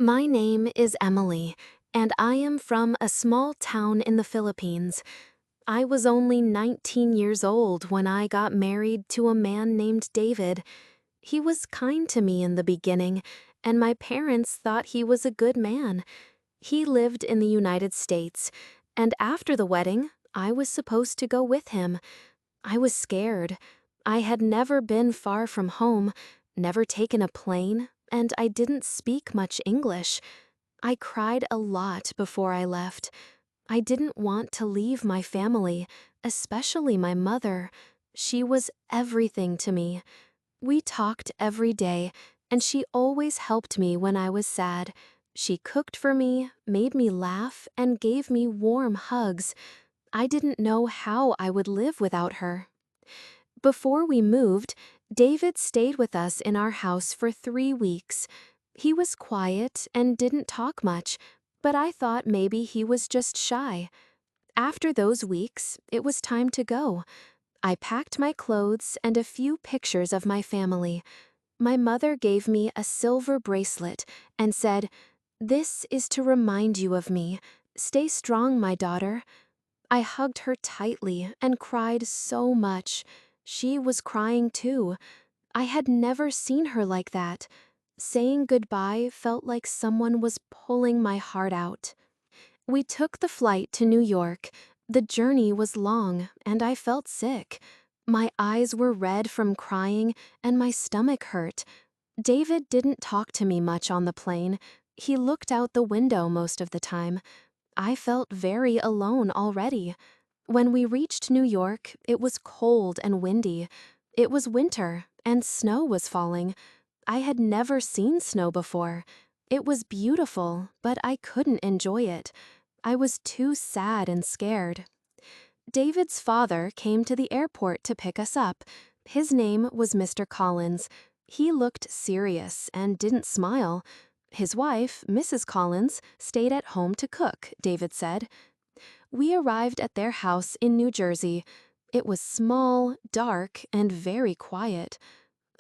My name is Emily, and I am from a small town in the Philippines. I was only 19 years old when I got married to a man named David. He was kind to me in the beginning, and my parents thought he was a good man. He lived in the United States, and after the wedding, I was supposed to go with him. I was scared. I had never been far from home, never taken a plane, and I didn't speak much English. I cried a lot before I left. I didn't want to leave my family, especially my mother. She was everything to me. We talked every day, and she always helped me when I was sad. She cooked for me, made me laugh, and gave me warm hugs. I didn't know how I would live without her. Before we moved, David stayed with us in our house for 3 weeks. He was quiet and didn't talk much, but I thought maybe he was just shy. After those weeks, it was time to go. I packed my clothes and a few pictures of my family. My mother gave me a silver bracelet and said, "This is to remind you of me. Stay strong, my daughter." I hugged her tightly and cried so much. She was crying too. I had never seen her like that. Saying goodbye felt like someone was pulling my heart out. We took the flight to New York. The journey was long, and I felt sick. My eyes were red from crying, and my stomach hurt. David didn't talk to me much on the plane. He looked out the window most of the time. I felt very alone already. When we reached New York, it was cold and windy. It was winter, and snow was falling. I had never seen snow before. It was beautiful, but I couldn't enjoy it. I was too sad and scared. David's father came to the airport to pick us up. His name was Mr. Collins. He looked serious and didn't smile. His wife, Mrs. Collins, stayed at home to cook, David said. We arrived at their house in New Jersey. It was small, dark, and very quiet.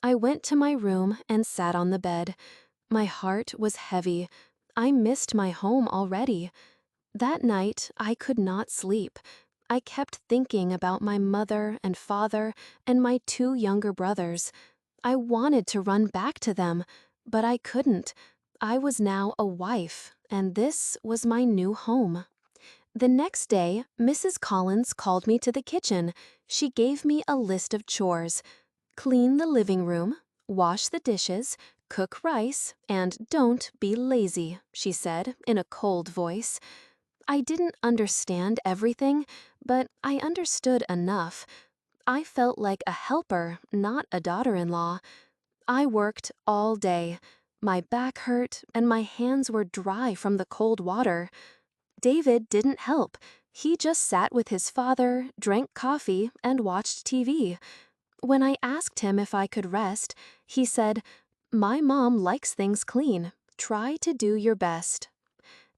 I went to my room and sat on the bed. My heart was heavy. I missed my home already. That night, I could not sleep. I kept thinking about my mother and father and my 2 younger brothers. I wanted to run back to them, but I couldn't. I was now a wife, and this was my new home. The next day, Mrs. Collins called me to the kitchen. She gave me a list of chores. Clean the living room, wash the dishes, cook rice, and don't be lazy, she said in a cold voice. I didn't understand everything, but I understood enough. I felt like a helper, not a daughter-in-law. I worked all day. My back hurt, and my hands were dry from the cold water. David didn't help. He just sat with his father, drank coffee, and watched TV. When I asked him if I could rest, he said, "My mom likes things clean. Try to do your best."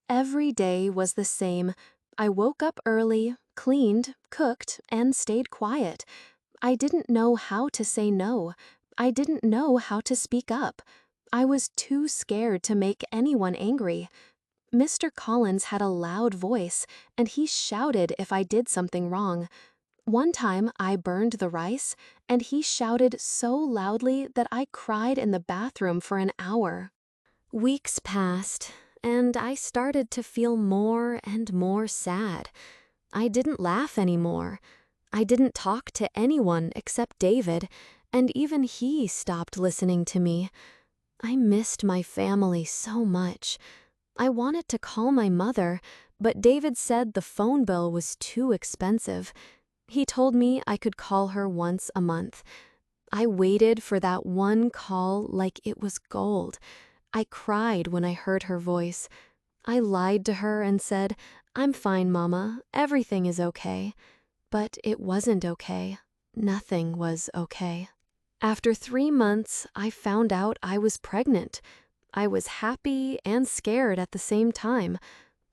Every day was the same. I woke up early, cleaned, cooked, and stayed quiet. I didn't know how to say no. I didn't know how to speak up. I was too scared to make anyone angry. Mr. Collins had a loud voice, and he shouted if I did something wrong. One time I burned the rice, and he shouted so loudly that I cried in the bathroom for an hour. Weeks passed, and I started to feel more and more sad. I didn't laugh anymore. I didn't talk to anyone except David, and even he stopped listening to me. I missed my family so much. I wanted to call my mother, but David said the phone bill was too expensive. He told me I could call her once a month. I waited for that one call like it was gold. I cried when I heard her voice. I lied to her and said, "I'm fine, Mama. Everything is okay." But it wasn't okay. Nothing was okay. After 3 months, I found out I was pregnant. I was happy and scared at the same time.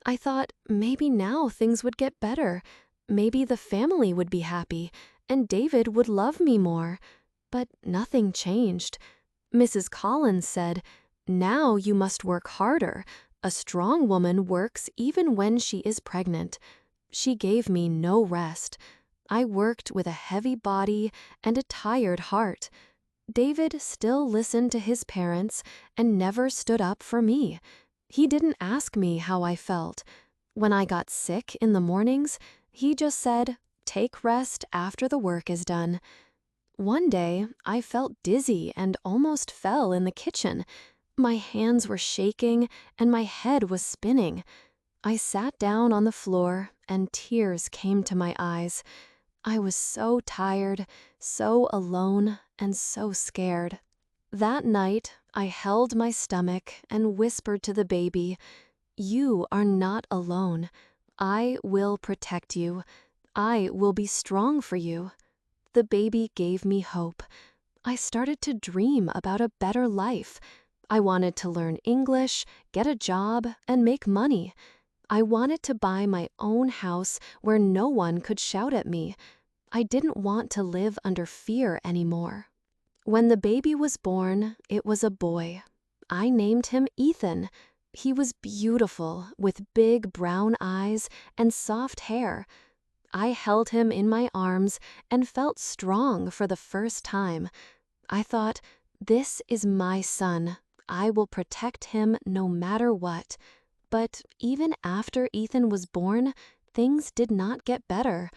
I thought maybe now things would get better. Maybe the family would be happy, and David would love me more. But nothing changed. Mrs. Collins said, Now you must work harder. A strong woman works even when she is pregnant. She gave me no rest. I worked with a heavy body and a tired heart. David still listened to his parents and never stood up for me. He didn't ask me how I felt. When I got sick in the mornings, he just said, "Take rest after the work is done." One day, I felt dizzy and almost fell in the kitchen. My hands were shaking and my head was spinning. I sat down on the floor and tears came to my eyes. I was so tired, so alone, and so scared. That night, I held my stomach and whispered to the baby, "You are not alone. I will protect you. I will be strong for you." The baby gave me hope. I started to dream about a better life. I wanted to learn English, get a job, and make money. I wanted to buy my own house where no one could shout at me. I didn't want to live under fear anymore. When the baby was born, it was a boy. I named him Ethan. He was beautiful, with big brown eyes and soft hair. I held him in my arms and felt strong for the first time. I thought, this is my son. I will protect him no matter what. But even after Ethan was born, things did not get better.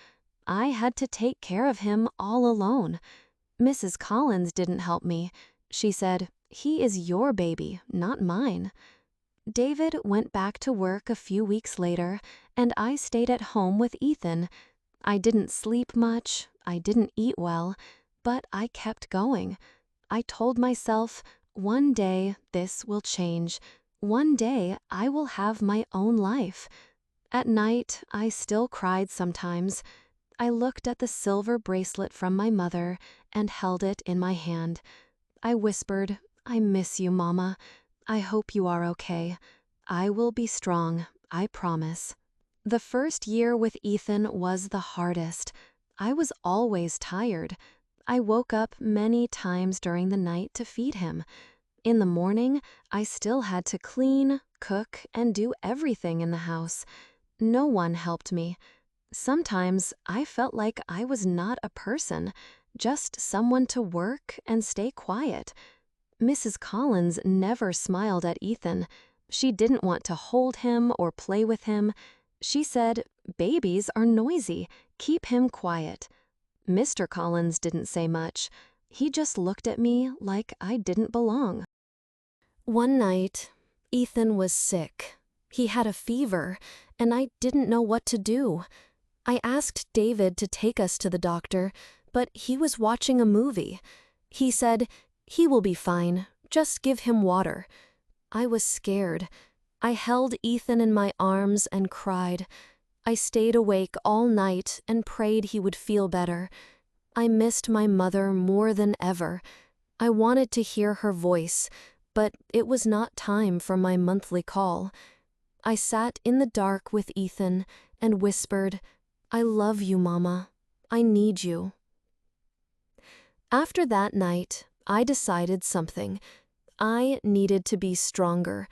I had to take care of him all alone. Mrs. Collins didn't help me. She said, "He is your baby, not mine." David went back to work a few weeks later, and I stayed at home with Ethan. I didn't sleep much, I didn't eat well, but I kept going. I told myself, one day this will change. One day I will have my own life. At night, I still cried sometimes. I looked at the silver bracelet from my mother and held it in my hand. I whispered, "I miss you, Mama. I hope you are okay. I will be strong, I promise." The first year with Ethan was the hardest. I was always tired. I woke up many times during the night to feed him. In the morning, I still had to clean, cook, and do everything in the house. No one helped me. Sometimes I felt like I was not a person, just someone to work and stay quiet. Mrs. Collins never smiled at Ethan. She didn't want to hold him or play with him. She said, "Babies are noisy. Keep him quiet." Mr. Collins didn't say much. He just looked at me like I didn't belong. One night, Ethan was sick. He had a fever, and I didn't know what to do. I asked David to take us to the doctor, but he was watching a movie. He said, "He will be fine. Just give him water." I was scared. I held Ethan in my arms and cried. I stayed awake all night and prayed he would feel better. I missed my mother more than ever. I wanted to hear her voice, but it was not time for my monthly call. I sat in the dark with Ethan and whispered, "I love you, Mama. I need you." After that night, I decided something. I needed to be stronger.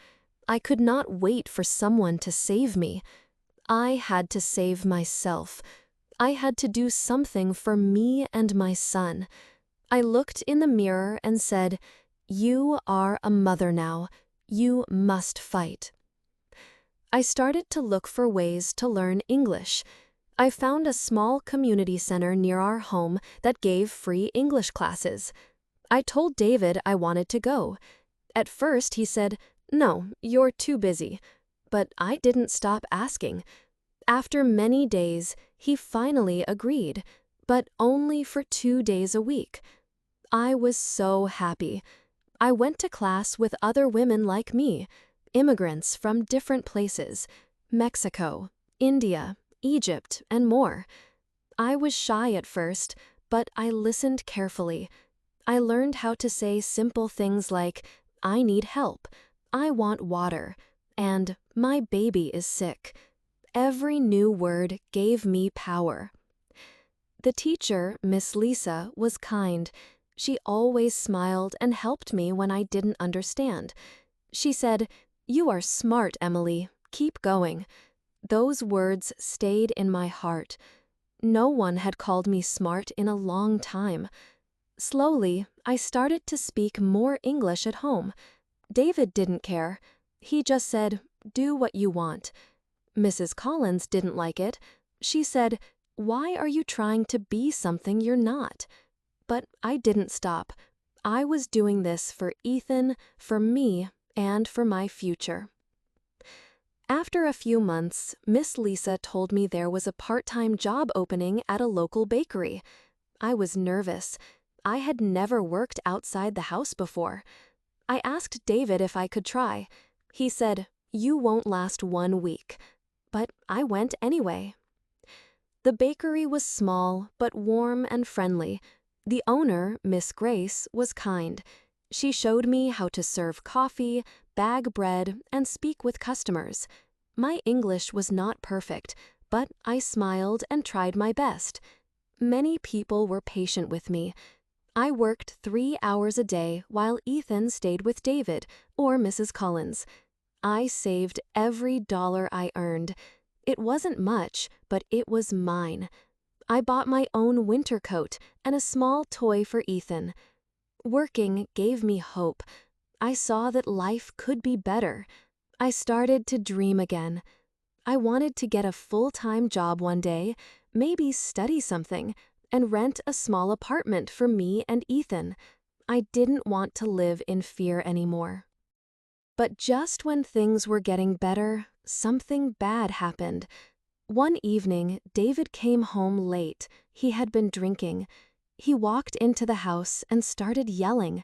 I could not wait for someone to save me. I had to save myself. I had to do something for me and my son. I looked in the mirror and said, "You are a mother now. You must fight." I started to look for ways to learn English. I found a small community center near our home that gave free English classes. I told David I wanted to go. At first he said, "No, you're too busy." But I didn't stop asking. After many days, he finally agreed, but only for 2 days a week. I was so happy. I went to class with other women like me, immigrants from different places, Mexico, India, Egypt, and more. I was shy at first, but I listened carefully. I learned how to say simple things like, "I need help," "I want water," and "My baby is sick." Every new word gave me power. The teacher, Miss Lisa, was kind. She always smiled and helped me when I didn't understand. She said, "You are smart, Emily. Keep going." Those words stayed in my heart. No one had called me smart in a long time. Slowly, I started to speak more English at home. David didn't care. He just said, "Do what you want." Mrs. Collins didn't like it. She said, "Why are you trying to be something you're not?" But I didn't stop. I was doing this for Ethan, for me, and for my future. After a few months, Miss Lisa told me there was a part-time job opening at a local bakery. I was nervous. I had never worked outside the house before. I asked David if I could try. He said, "You won't last 1 week." But I went anyway. The bakery was small, but warm and friendly. The owner, Miss Grace, was kind. She showed me how to serve coffee, bag bread, and speak with customers. My English was not perfect, but I smiled and tried my best. Many people were patient with me. I worked 3 hours a day while Ethan stayed with David or Mrs. Collins. I saved every dollar I earned. It wasn't much, but it was mine. I bought my own winter coat and a small toy for Ethan. Working gave me hope. I saw that life could be better. I started to dream again. I wanted to get a full-time job one day, maybe study something, and rent a small apartment for me and Ethan. I didn't want to live in fear anymore. But just when things were getting better, something bad happened. One evening, David came home late. He had been drinking. He walked into the house and started yelling.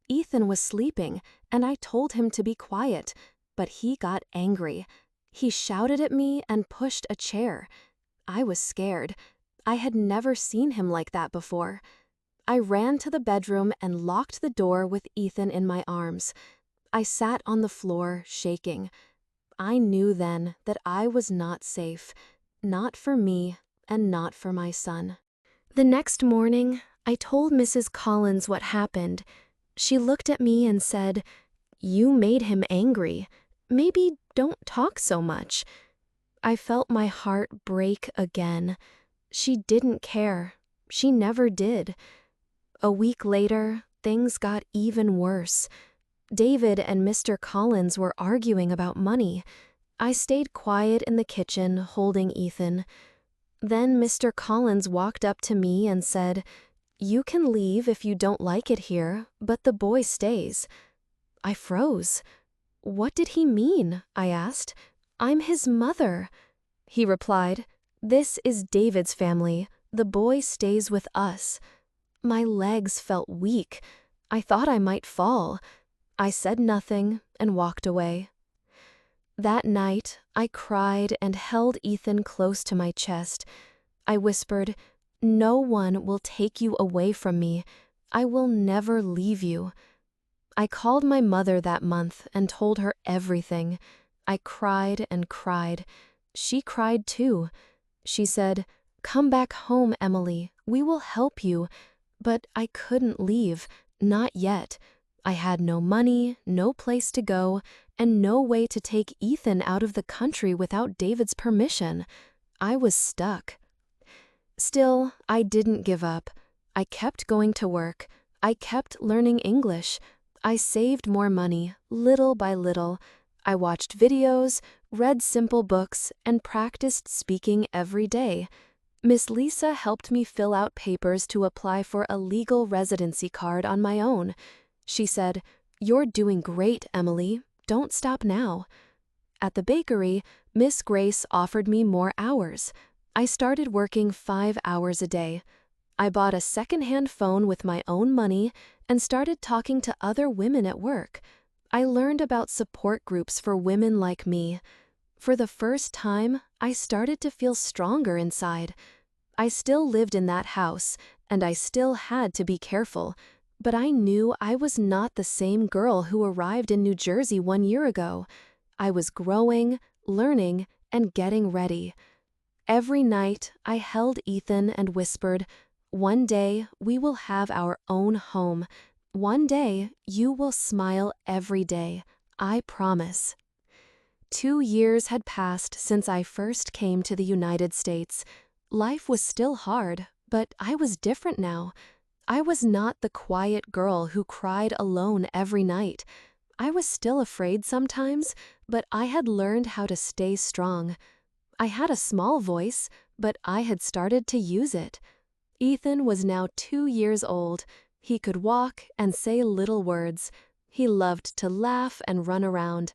Ethan was sleeping, and I told him to be quiet, but he got angry. He shouted at me and pushed a chair. I was scared. I had never seen him like that before. I ran to the bedroom and locked the door with Ethan in my arms. I sat on the floor, shaking. I knew then that I was not safe, not for me and not for my son. The next morning, I told Mrs. Collins what happened. She looked at me and said, "You made him angry. Maybe don't talk so much." I felt my heart break again. She didn't care. She never did. A week later, things got even worse. David and Mr. Collins were arguing about money. I stayed quiet in the kitchen, holding Ethan. Then Mr. Collins walked up to me and said, "You can leave if you don't like it here, but the boy stays." I froze. "What did he mean?" I asked. "I'm his mother." He replied, "This is David's family. The boy stays with us." My legs felt weak. I thought I might fall. I said nothing and walked away. That night, I cried and held Ethan close to my chest. I whispered, "No one will take you away from me. I will never leave you." I called my mother that month and told her everything. I cried and cried. She cried too. She said, "Come back home, Emily. We will help you." But I couldn't leave, not yet. I had no money, no place to go, and no way to take Ethan out of the country without David's permission. I was stuck. Still, I didn't give up. I kept going to work. I kept learning English. I saved more money, little by little. I watched videos, read simple books, and practiced speaking every day. Miss Lisa helped me fill out papers to apply for a legal residency card on my own. She said, "You're doing great, Emily. Don't stop now." At the bakery, Miss Grace offered me more hours. I started working 5 hours a day. I bought a secondhand phone with my own money and started talking to other women at work. I learned about support groups for women like me. For the first time, I started to feel stronger inside. I still lived in that house, and I still had to be careful, but I knew I was not the same girl who arrived in New Jersey 1 year ago. I was growing, learning, and getting ready. Every night, I held Ethan and whispered, "One day, we will have our own home. One day, you will smile every day. I promise." 2 years had passed since I first came to the United States. Life was still hard, but I was different now. I was not the quiet girl who cried alone every night. I was still afraid sometimes, but I had learned how to stay strong. I had a small voice, but I had started to use it. Ethan was now 2 years old. He could walk and say little words. He loved to laugh and run around.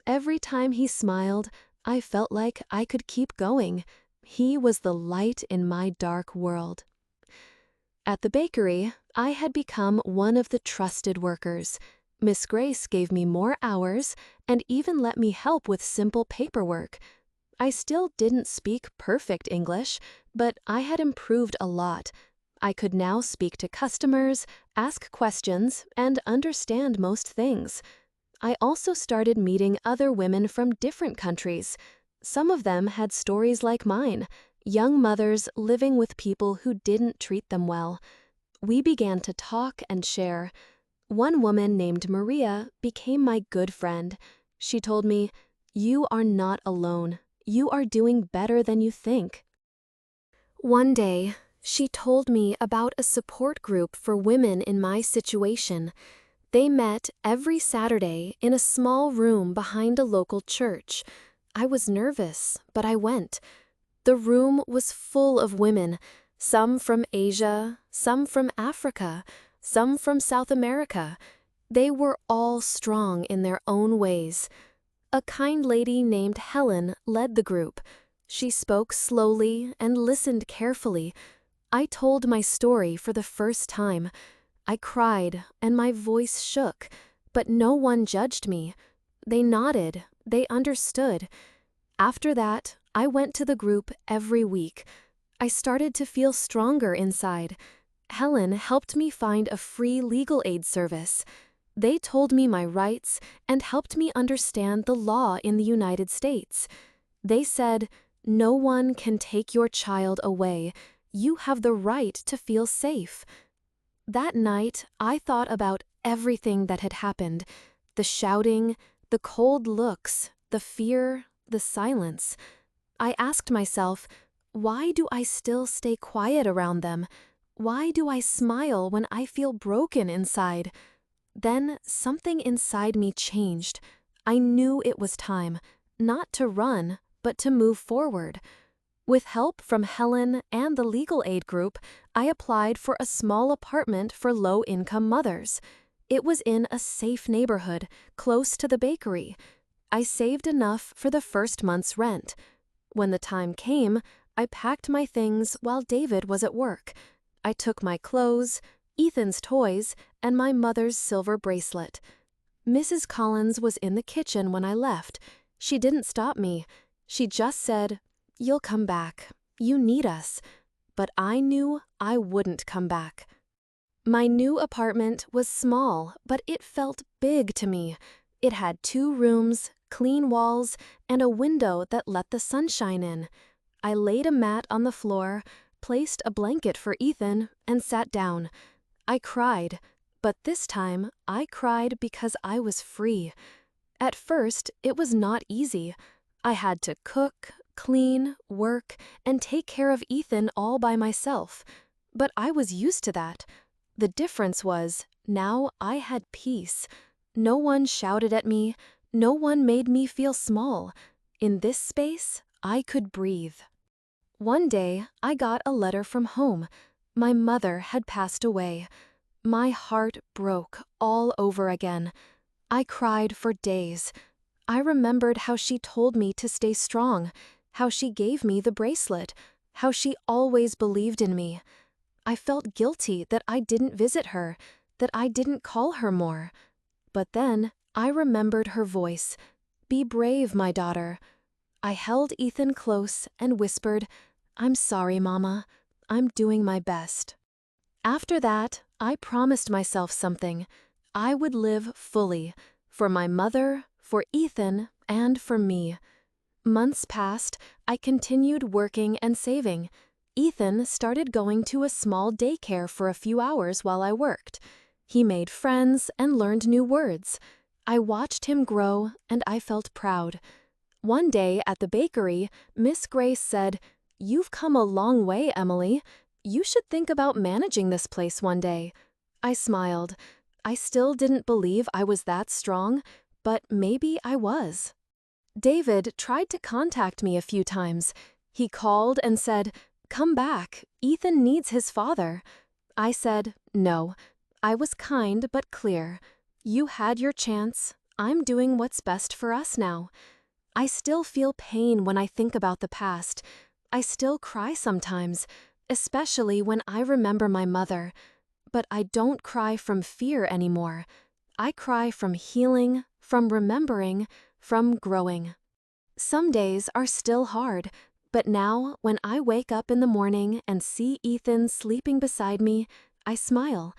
Every time he smiled, I felt like I could keep going. He was the light in my dark world. At the bakery, I had become one of the trusted workers. Miss Grace gave me more hours and even let me help with simple paperwork. I still didn't speak perfect English, but I had improved a lot. I could now speak to customers, ask questions, and understand most things. I also started meeting other women from different countries. Some of them had stories like mine, young mothers living with people who didn't treat them well. We began to talk and share. One woman named Maria became my good friend. She told me, "You are not alone. You are doing better than you think." One day, she told me about a support group for women in my situation. They met every Saturday in a small room behind a local church. I was nervous, but I went. The room was full of women, some from Asia, some from Africa, some from South America. They were all strong in their own ways. A kind lady named Helen led the group. She spoke slowly and listened carefully. I told my story for the first time. I cried and my voice shook, but no one judged me. They nodded, they understood. After that, I went to the group every week. I started to feel stronger inside. Helen helped me find a free legal aid service. They told me my rights and helped me understand the law in the United States. They said, "No one can take your child away. You have the right to feel safe." That night, I thought about everything that had happened: the shouting, the cold looks, the fear, the silence. I asked myself, why do I still stay quiet around them? Why do I smile when I feel broken inside? Then something inside me changed. I knew it was time, not to run, but to move forward. With help from Helen and the legal aid group, I applied for a small apartment for low-income mothers. It was in a safe neighborhood, close to the bakery. I saved enough for the first month's rent. When the time came, I packed my things while David was at work. I took my clothes, Ethan's toys, and my mother's silver bracelet. Mrs. Collins was in the kitchen when I left. She didn't stop me. She just said, "You'll come back. You need us." But I knew I wouldn't come back. My new apartment was small, but it felt big to me. It had 2 rooms, clean walls, and a window that let the sunshine in. I laid a mat on the floor, placed a blanket for Ethan, and sat down. I cried, but this time I cried because I was free. At first, it was not easy. I had to cook, clean, work, and take care of Ethan all by myself. But I was used to that. The difference was, now I had peace. No one shouted at me. No one made me feel small. In this space, I could breathe. One day, I got a letter from home. My mother had passed away. My heart broke all over again. I cried for days. I remembered how she told me to stay strong, how she gave me the bracelet, how she always believed in me. I felt guilty that I didn't visit her, that I didn't call her more. But then I remembered her voice. "Be brave, my daughter." I held Ethan close and whispered, "I'm sorry, Mama. I'm doing my best." After that, I promised myself something. I would live fully, for my mother, for Ethan, and for me. Months passed. I continued working and saving. Ethan started going to a small daycare for a few hours while I worked. He made friends and learned new words. I watched him grow, and I felt proud. One day at the bakery, Miss Grace said, "You've come a long way, Emily. You should think about managing this place one day." I smiled. I still didn't believe I was that strong, but maybe I was. David tried to contact me a few times. He called and said, "Come back, Ethan needs his father." I said, "No." I was kind but clear. "You had your chance. I'm doing what's best for us now." I still feel pain when I think about the past. I still cry sometimes, especially when I remember my mother. But I don't cry from fear anymore. I cry from healing, from remembering, from growing. Some days are still hard, but now when I wake up in the morning and see Ethan sleeping beside me, I smile.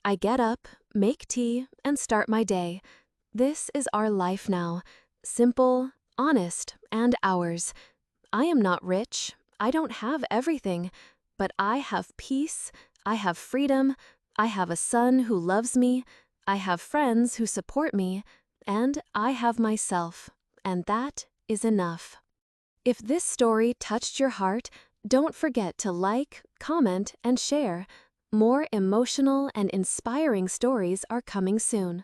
I get up, make tea, and start my day. This is our life now. Simple, honest, and ours. I am not rich. I don't have everything. But I have peace. I have freedom. I have a son who loves me. I have friends who support me. And I have myself. And that is enough. If this story touched your heart, don't forget to like, comment, and share. More emotional and inspiring stories are coming soon.